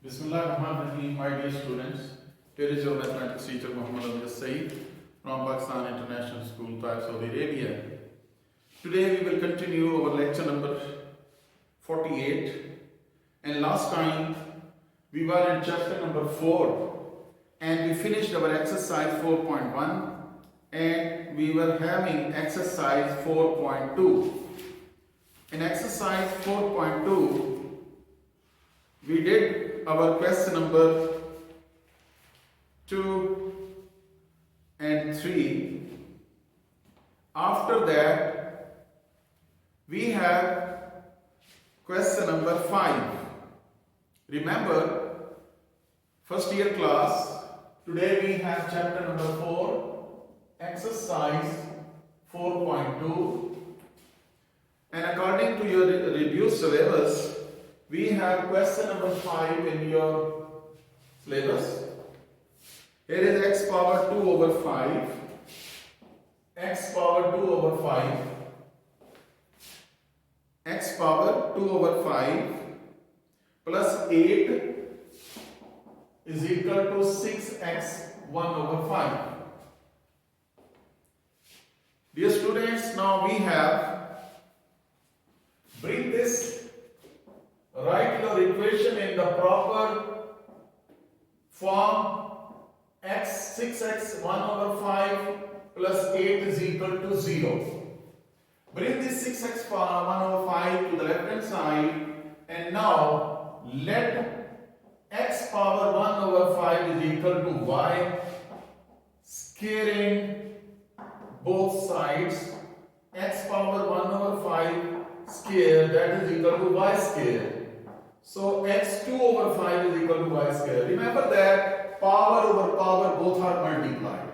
Bismillahirrahmanirrahim, my dear students. Here is your mathematics teacher Muhammad Amjad Saeed from Pakistan International School, Taif, Saudi Arabia. Today we will continue our lecture number 48. And last time we were in chapter number 4 and we finished our exercise 4.1 and we were having exercise 4.2. In exercise 4.2 we did our question number 2 and 3. After that, we have question number 5. Remember, first year class, today we have chapter number 4, exercise 4.2. And according to your reduced syllabus, we have question number 5 in your syllabus. Here is x power 2 over 5. X power 2 over 5. X power 2 over 5 plus 8 is equal to 6x 1 over 5. Dear students, now we have bring this. Write your equation in the proper form. 6x 1 over 5 plus 8 is equal to 0. Bring this 6x 1 over 5 to the left hand side and now let x power 1 over 5 is equal to y, squaring both sides. X power 1 over 5 square, that is equal to y square. So x2 over 5 is equal to y square. Remember that power over power both are multiplied.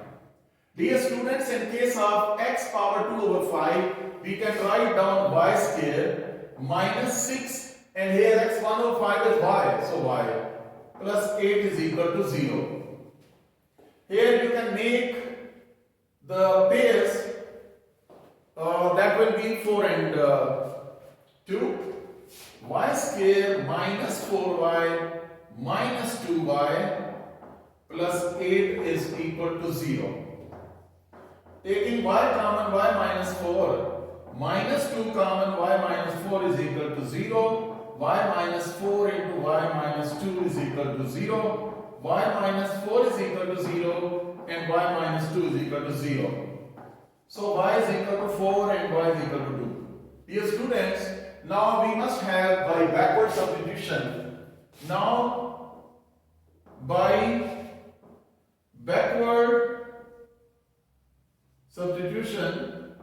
Dear students, in case of x power 2 over 5, we can write down y square minus 6 and here x1 over 5 is y. So y plus 8 is equal to 0. Here you can make the pairs that will be 4 and 2. Y square minus 4y minus 2y plus 8 is equal to 0. Taking y common, y minus 4 minus 2 common, y minus 4 is equal to 0. Y minus 4 into y minus 2 is equal to 0. Y minus 4 is equal to 0 and y minus 2 is equal to 0. So y is equal to 4 and y is equal to 2. Dear students, now we must have by backward substitution. Now by backward substitution,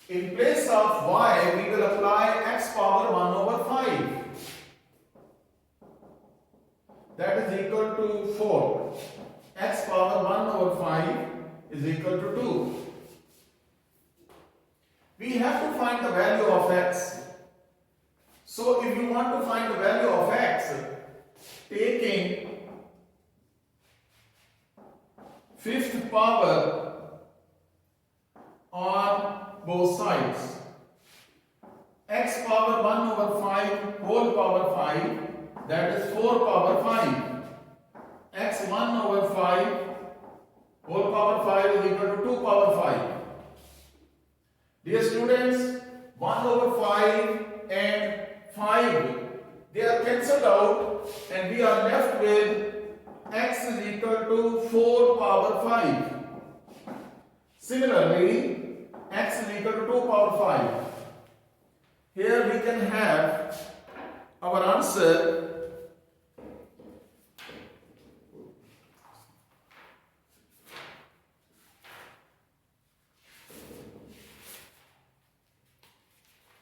in place of y we will apply x power 1 over 5. That is equal to 4. X power 1 over 5 is equal to 2. We have to find the value of x. So if you want to find the value of x, taking fifth power on both sides, x power 1 over 5 whole power 5, that is 4 power 5. X 1 over 5 whole power 5 is equal to 2 power 5. Dear students, 1 over 5 and 5, they are cancelled out and we are left with x is equal to 4 power 5. Similarly, x is equal to 2 power 5. Here we can have our answer.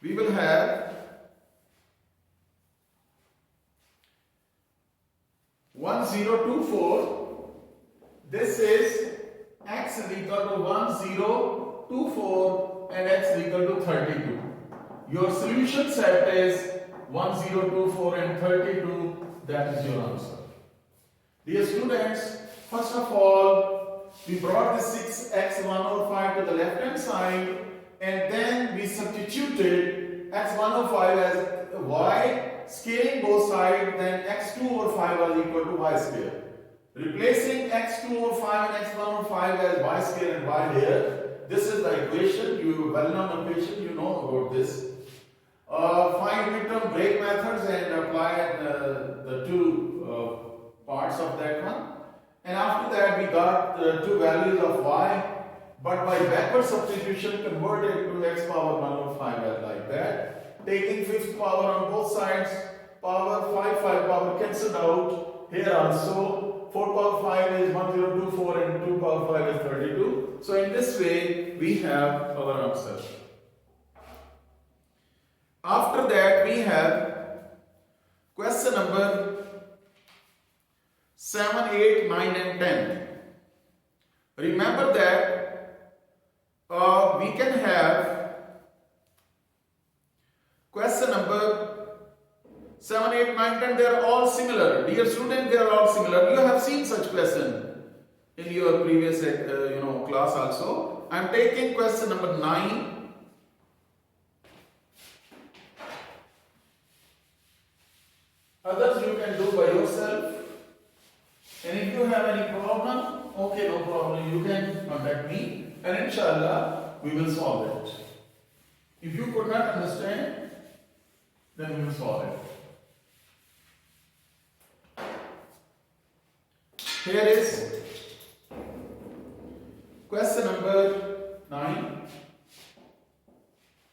We will have 1024. This is x is equal to 1024 and x is equal to 32. Your solution set is 1024 and 32. That is your answer. Dear students, first of all, we brought the 6x 1 over 5 to the left hand side and then we substituted x1 over 5 as y, scaling both sides, then x2 over 5 is equal to y square. Replacing x2 over 5 and x1 over 5 as y square and y here. This is the equation, you well-known equation, you know about this. Find midterm break methods and apply the two parts of that one. And after that we got the two values of y, but by backward substitution converted to x power 1 over 5 like that. Taking fifth power on both sides, power 5 power cancelled out. Here also 4 power 5 is 1024 and 2 power 5 is 32. So in this way we have our answer. After that we have question number 7, 8, 9 and 10. Remember that we can have question number 7, 8, 9, 10, they are all similar. Dear student, they are all similar. You have seen such question in your previous class also. I am taking question number 9. Others you can do by yourself. And if you have any problem, okay, no problem, you can contact me and inshallah we will solve it. If you could not understand, then we will solve it. Here is question number 9.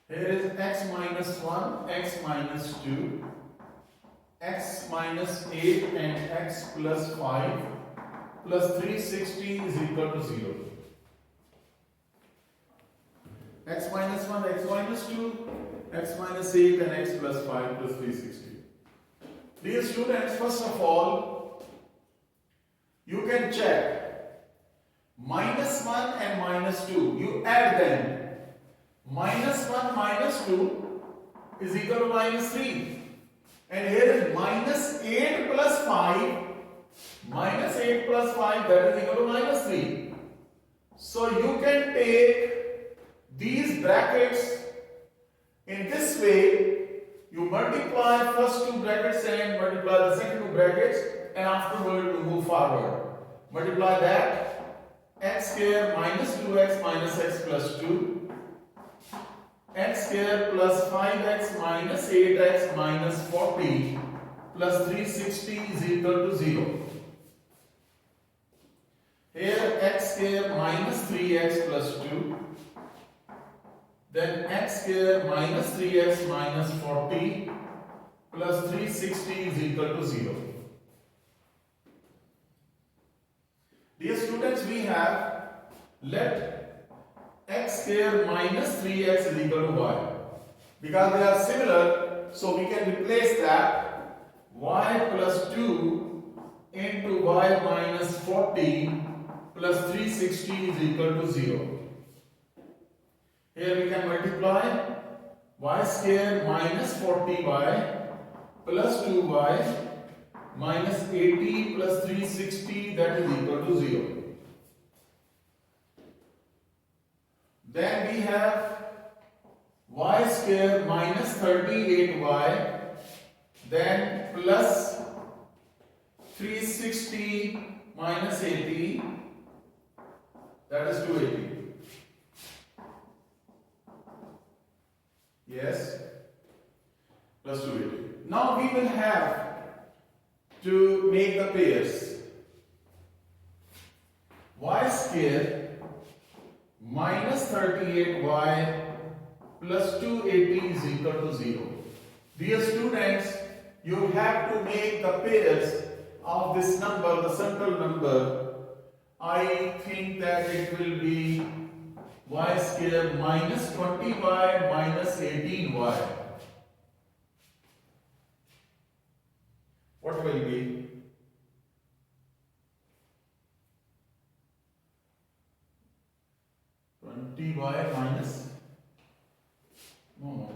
Here is x minus 1, x minus 2, x minus 8 and x plus 5 plus 360 is equal to 0. X minus 1, x minus 2, x minus 8 and x plus 5 plus 360. Dear students, first of all, you can check minus 1 and minus 2. You add them. Minus 1 minus 2 is equal to minus 3. And here is minus 8 plus 5. Minus 8 plus 5, that is equal to minus 3. So you can take these brackets in this way. You multiply first two brackets and multiply the second two brackets, and afterward you move forward. Multiply that, x square minus 2x minus x plus 2, x square plus 5x minus 8x minus 40 plus 360 is equal to 0. Here x square minus 3x plus 2, then x square minus 3x minus 40 plus 360 is equal to 0. Dear students, we have let x square minus 3x is equal to y. Because they are similar, so we can replace that y plus 2 into y minus 40 plus 360 is equal to 0. Here we can multiply y square minus 40y plus 2y minus 80 plus 360, that is equal to 0. Then we have y square minus 38y, then plus 360 minus 80, that is 280. Yes, plus 280. Now we will have to make the pairs. Y square minus 38y plus 280 is equal to 0. Dear students, you have to make the pairs of this number, the central number. I think that it will be y square minus 20y minus 18y. What will be? y minus, no.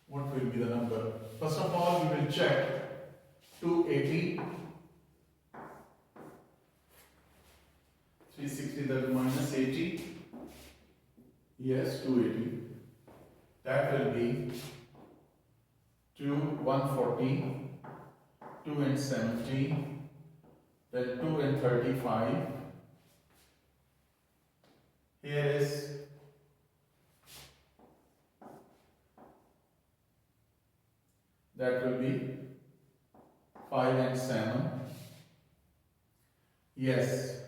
What will be the number? First of all, we will check 280, 360, that is minus 80. Yes, 280. That will be 2, 140, 2 and 70, then 2 and 35. Here is that will be 5 and 7. Yes,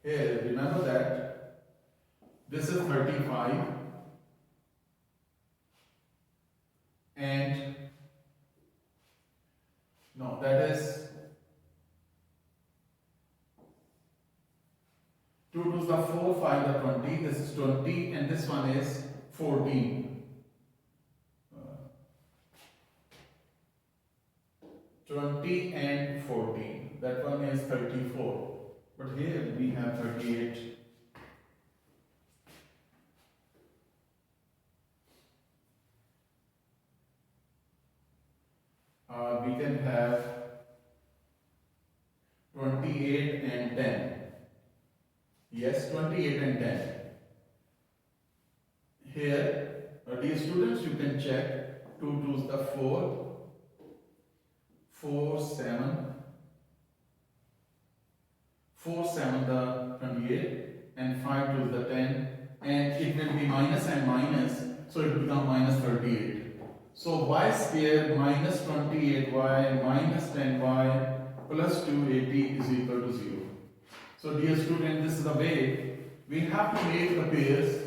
here remember that this is 35 and no, that is 2 to the 4, 5 the 20, this is 20 and this one is 14. 20 and 14, that one is 34, but here we have 38. We can have 28 and 10. Yes, 28 and 10. Here, dear students, you can check 2 to the 4, 4, 7, 4, 7 the 28, and 5 to the 10, and it will be minus and minus, so it will become minus 38. So y square minus 28y minus 10y plus 280 is equal to 0. So dear student, this is the way we have to make the pairs.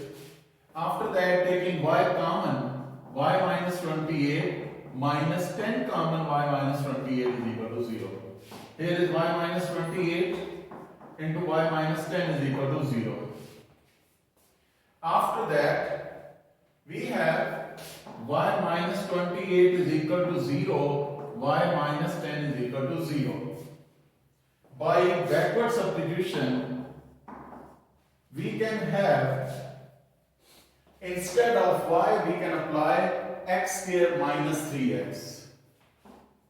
After that, taking y common, y minus 28 minus 10 common, y minus 28 is equal to 0. Here is y minus 28 into y minus 10 is equal to 0. After that, we have y minus 28 is equal to 0, y minus 10 is equal to 0. By backward substitution, we can have, instead of y, we can apply x square minus 3x.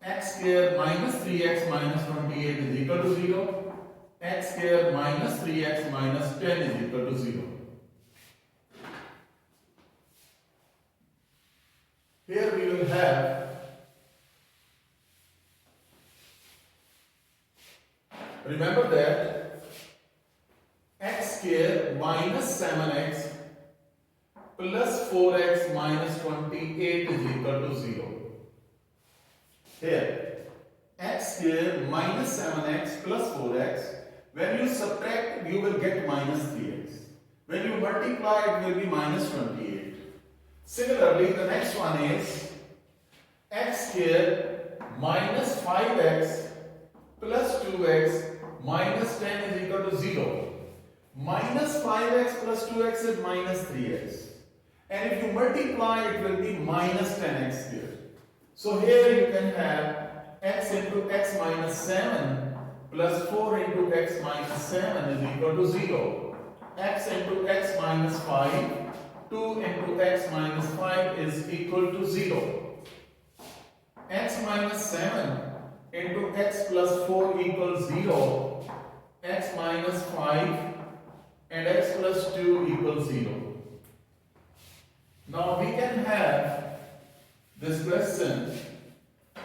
X square minus 3x minus 28 is equal to 0. X square minus 3x minus 10 is equal to 0. Here we will have, remember that x square minus 7x plus 4x minus 28 is equal to 0. Here, x square minus 7x plus 4x, when you subtract, you will get minus 3x. When you multiply, it will be minus 28. Similarly, the next one is x square minus 5x plus 2x minus 10 is equal to 0. Minus 5x plus 2x is minus 3x. And if you multiply, it will be minus 10x square. So here you can have x into x minus 7 plus 4 into x minus 7 is equal to 0. X into x minus 5, 2 into x minus 5 is equal to 0. X minus 7 into x plus 4 equals 0. X minus 5 and x plus 2 equals 0. Now we can have this question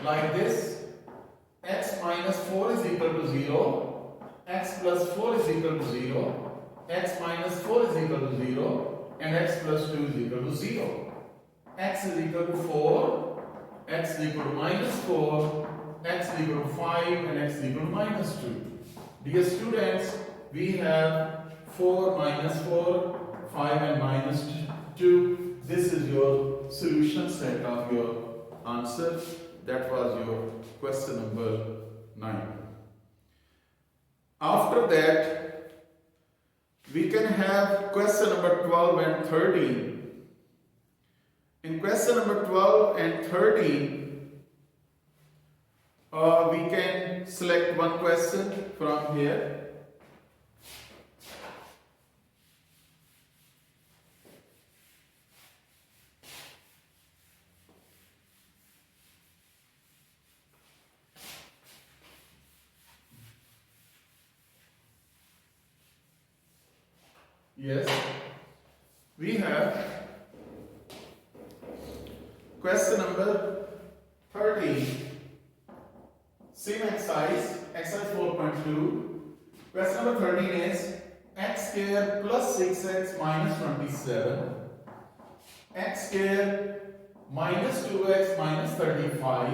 like this. X minus 4 is equal to 0. X plus 4 is equal to 0. X minus 4 is equal to 0. And x plus 2 is equal to 0. X is equal to 4. X is equal to minus 4. X is equal to 5. And x is equal to minus 2. Dear students, we have 4 minus 4, 5 and minus 2. This is your solution set of your answer. That was your question number 9. After that, we can have question number 12 and 13. In question number 12 and 13, we can select one question from here. Yes, we have Question number 13. Same exercise 4.2. Question number 13 is x square plus 6x minus 27, x square minus 2x minus 35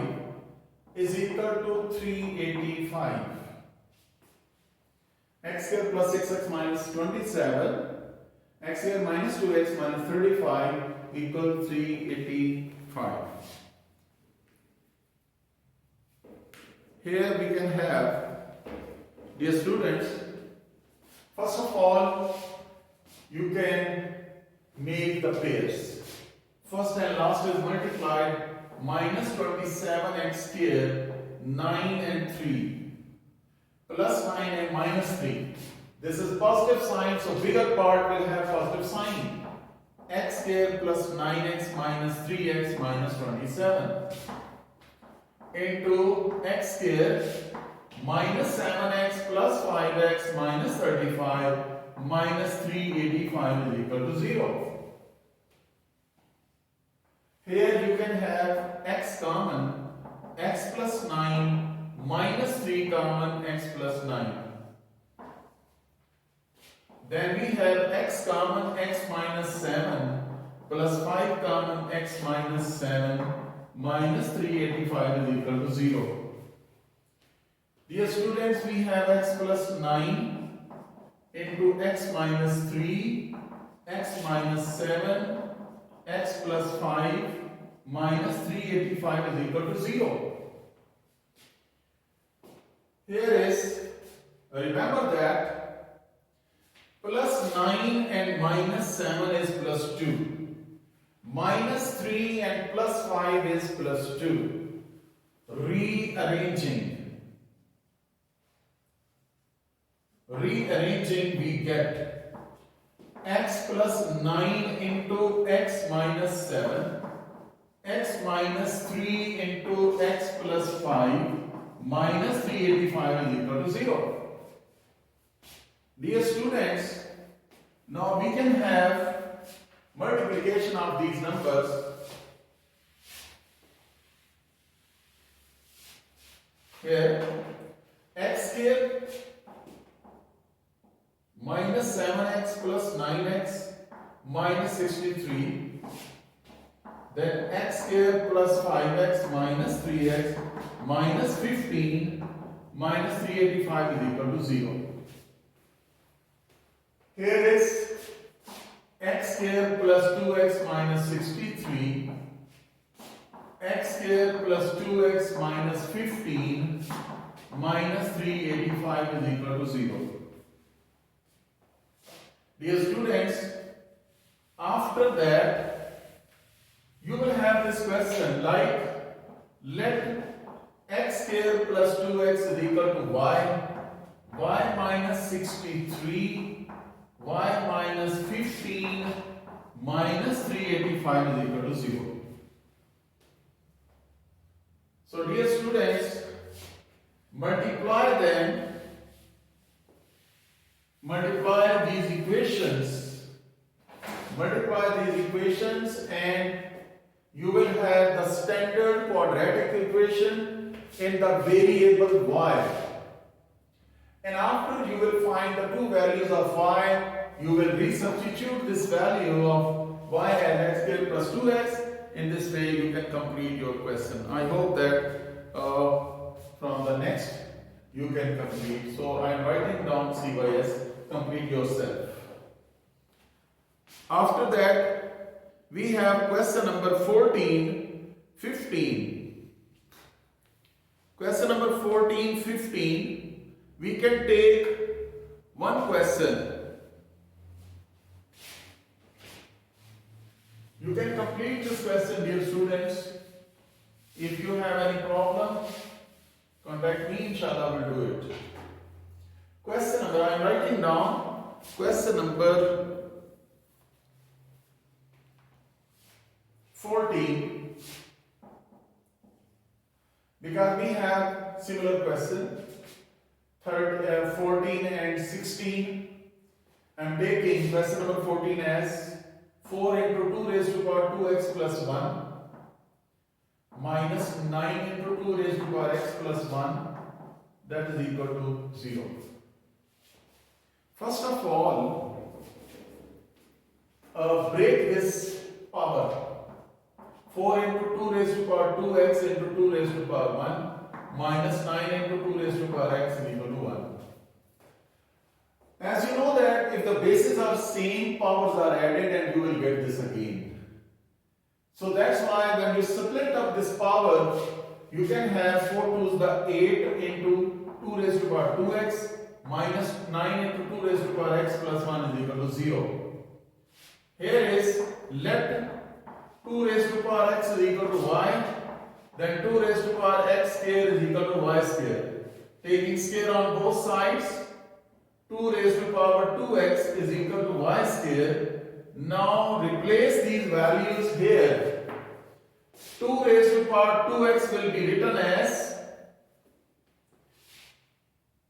is equal to 385. X square plus 6x minus 27, x square minus 2x minus 35 equal 385. Here we can have, dear students, first of all, you can make the pairs. First and last is multiplied, minus 27x square, 9 and 3, plus 9 and minus 3. This is positive sign, so bigger part will have positive sign. X square plus 9x minus 3x minus 27 into x square minus 7x plus 5x minus 35 minus 385 is equal to 0. Here you can have x common, x plus 9 minus 3 common, x plus 9. Then we have x common, x minus 7 plus 5 common, x minus 7 minus 385 is equal to 0. Dear students, we have x plus 9 into x minus 3, x minus 7, x plus 5 minus 385 is equal to 0. Here is, remember that plus 9 and minus 7 is plus 2. Minus 3 and plus 5 is plus 2. Rearranging, we get x plus 9 into x minus 7, x minus 3 into x plus 5 minus 385 is equal to 0. Dear students, now we can have multiplication of these numbers. Here, x square minus 7x plus 9x minus 63, then x square plus 5x minus 3x minus 15 minus 385 is equal to 0. Here is x square plus 2x minus 63, x square plus 2x minus 15 minus 385 is equal to 0. Dear students, after that you will have this question like, let x square plus 2x is equal to y, y minus 63, y minus 15 minus 385 is equal to 0. So dear students, multiply these equations and you will have the standard quadratic equation in the variable y. And after you will find the two values of y, you will resubstitute this value of y as x square plus 2x. In this way you can complete your question. I hope that from the next you can complete. So I am writing down CYS, complete yourself. After that we have question number 14, 15. Question number 14, 15. We can take one question. You can complete this question, dear students. If you have any problem, contact me, inshallah I will do it. Question number, I am writing down question number 14, because we have similar question 14 and 16. I am taking question number 14 as 4 into 2 raised to power 2x plus 1 minus 9 into 2 raised to power x plus 1, that is equal to 0. First of all, break this power. 4 into 2 raised to power 2x into 2 raised to power 1 minus 9 into 2 raised to power x is equal to 1. As you know that if the bases are same, powers are added and you will get this again. So that's why when you split up this power, you can have 4 2's the 8 into 2 raised to power 2x minus 9 into 2 raised to power x plus 1 is equal to 0. Here is let 2 raised to power x is equal to y, then 2 raised to power x square is equal to y square. Taking square on both sides, 2 raised to power 2x is equal to y square. Now replace these values here. 2 raised to power 2x will be written as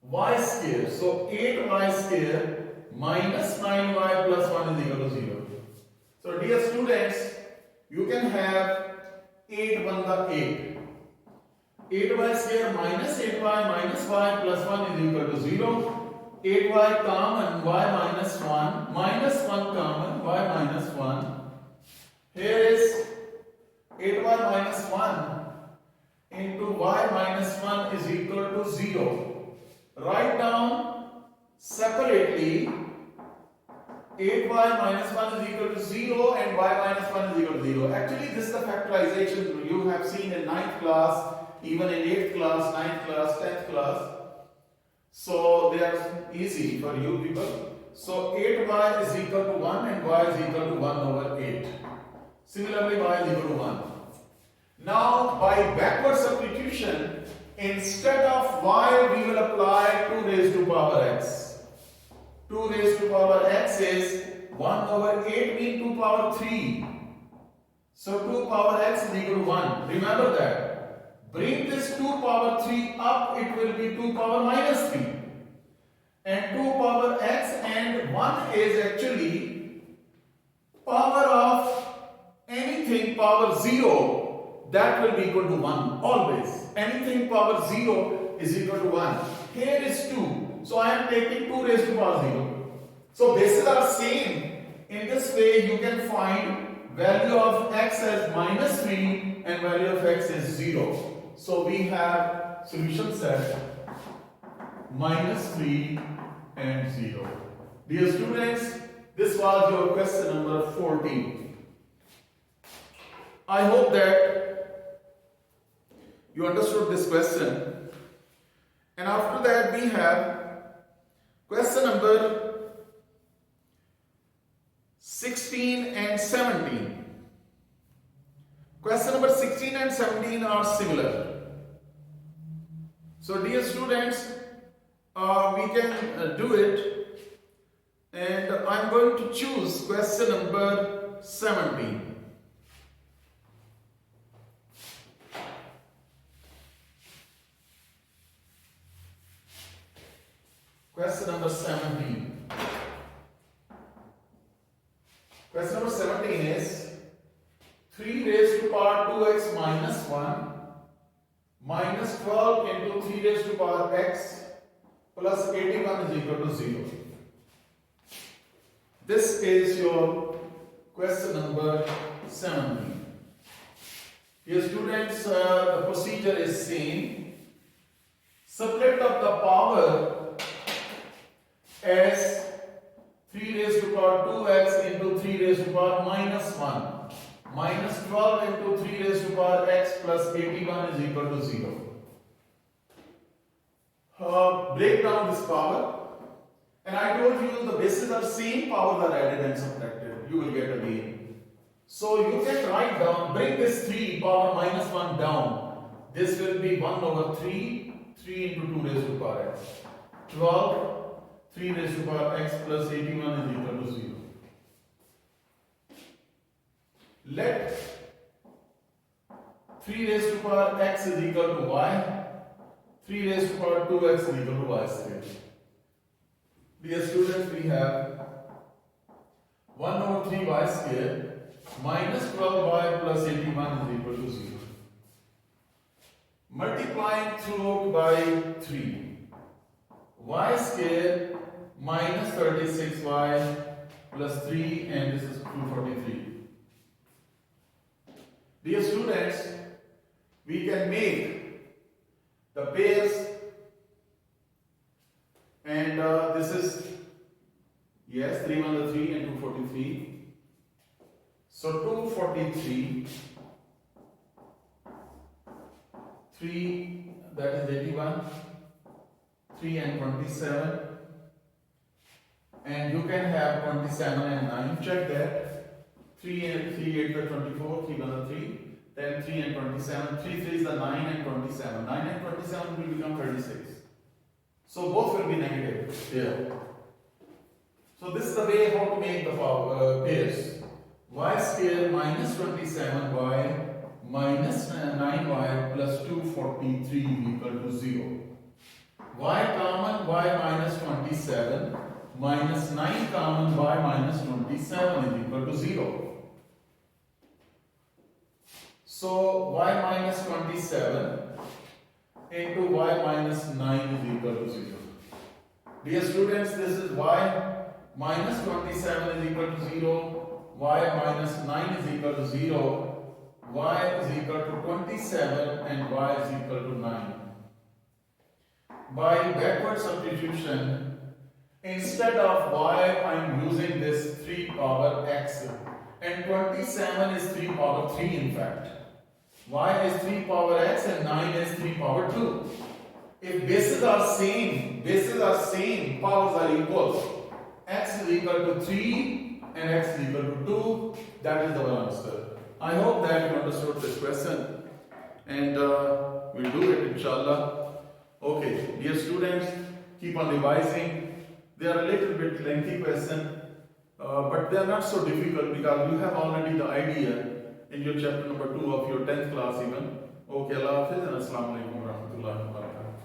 y square. So 8y square minus 9y plus 1 is equal to 0. So dear students, you can have 8 1 the 8. 8y square minus 8y minus y plus 1 is equal to 0. 8y common, y minus 1, minus 1 common, y minus 1. Here is 8y minus 1 into y minus 1 is equal to 0. Write down separately 8y minus 1 is equal to 0 and y minus 1 is equal to 0. Actually, this is the factorization you have seen in 9th class, even in 8th class, 9th class, 10th class. So they are easy for you people. So 8y is equal to 1 and y is equal to 1 over 8. Similarly, y is equal to 1. Now, by backward substitution, instead of y, we will apply 2 raised to power x. 2 raised to power x is 1 over 8 means 2 power 3. So 2 power x is equal to 1. Remember that. Bring this 2 power 3 up, it will be 2 power minus 3. And 2 power x and 1 is actually power of anything power 0, that will be equal to 1 always. Anything power 0 is equal to 1. Here is 2. So I am taking 2 raised to power 0. So bases are same. In this way you can find value of x as minus 3 and value of x is 0. So we have solution set minus 3 and 0. Dear students, this was your question number 14. I hope that you understood this question. And after that we have question number 16 and 17. Question number 16 and 17 are similar. So dear students, we can do it, and I'm going to choose question number 17. Question number 17. Question number 17 is 3 raised to power 2x minus 1 minus 12 into 3 raised to power x plus 81 is equal to 0. This is your question number 17. Dear students, the procedure is same. Split up the power as 3 raised to power 2x into 3 raised to power minus 1 minus 12 into 3 raised to power x plus 81 is equal to 0. Break down this power, and I told you the bases are same, powers are added and subtracted. You will get again. So you can write down, bring this 3 power minus 1 down. This will be 1 over 3, 3 into 2 raised to power x. 12, 3 raised to power x plus 81 is equal to 0. Let 3 raised to power x is equal to y. 3 raised to power 2x is equal to y square. Dear students, we have 1 over 3y square minus 12y plus 81 is equal to 0. multiplying through by 3. Y square minus 36y plus 3, and this is 243. Dear students, we can make the pairs, and this is, yes, 3 1 the 3 and 243. So 243, 3, that is 81, 3 and 27, and you can have 27 and 9, check that. 3 and 3 8 the 24, 3 1 the 3, then 3 and 27, 3 3 is the 9 and 27, 9 and 27 will become 36. So both will be negative here. So this is the way how to make the pairs. Y square minus 27y minus 9y plus 243 equal to 0. Y common, y minus 27 minus 9 common, y minus 27 is equal to 0. So y minus 27 into y minus 9 is equal to 0. Dear students, this is y minus 27 is equal to 0, y minus 9 is equal to 0, y is equal to 27 and y is equal to 9. By backward substitution, instead of y I am using this 3 power x, and 27 is 3 power 3 in fact. Y is 3 power x and 9 is 3 power 2. If bases are same, powers are equal. X is equal to 3 and x is equal to 2. That is our answer. I hope that you understood this question, and we'll do it inshallah. Okay, dear students, keep on revising. They are a little bit lengthy question, but they are not so difficult because you have already the idea in your chapter number 2 of your 10th class even. Okay, Allah Hafiz and Assalamu alaikum wa rahmatullahi wa barakatuh.